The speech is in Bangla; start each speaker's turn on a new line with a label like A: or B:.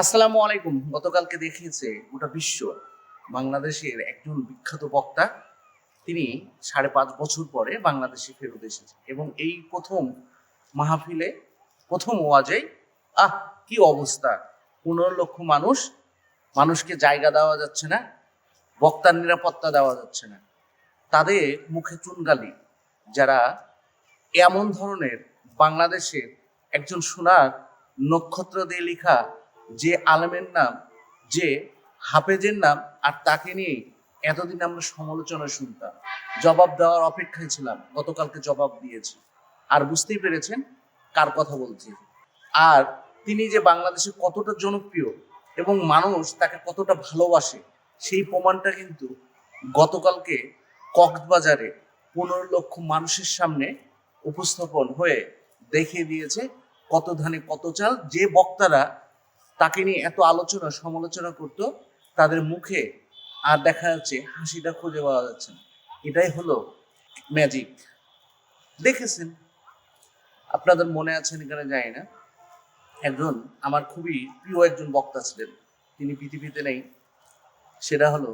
A: আসসালামু আলাইকুম। গতকালকে দেখিয়েছে গোটা বিশ্ব বাংলাদেশের একজন বিখ্যাত বক্তা তিনি ৫.৫ বছর পরে বাংলাদেশে ফেরত এসেছেন এবং এই প্রথম মাহফিলে প্রথম ওয়াজেই কি অবস্থা! ১৫ লক্ষ মানুষকে জায়গা দেওয়া যাচ্ছে না, বক্তার নিরাপত্তা দেওয়া যাচ্ছে না, তাদের মুখে চুনকালি। যারা এমন ধরনের বাংলাদেশের একজন সোনার নক্ষত্র দিয়ে লেখা যে আলেমের নাম, যে হাফেজের নাম, আর তাকে নিয়ে এতদিন আমরা সমালোচনা শুনতাম, জবাব দেওয়ার অপেক্ষায় ছিলাম, গতকালকে জবাব দিয়েছি। আর বুঝতেই পেরেছেন কার কথা বলছি। আর তিনি যে বাংলাদেশে কতটা জনপ্রিয় এবং মানুষ তাকে কতটা ভালোবাসে সেই প্রমাণটা কিন্তু গতকালকে কক্সবাজারে ১৫ লক্ষ মানুষের সামনে উপস্থাপন হয়ে দেখিয়ে দিয়েছে কত ধানে কত চাল। যে বক্তারা তাকে নিয়ে এত আলোচনা সমালোচনা করতো, তাদের মুখে আর দেখা যাচ্ছে হাসিটা খুঁজে পাওয়া যাচ্ছে না। এটাই হলো ম্যাজিক। দেখেছেন, আপনাদের মনে আছেন এখানে জানি না, আমার খুবই প্রিয় একজন বক্তা ছিলেন, তিনি পৃথিবীতে নেই। সেটা হলো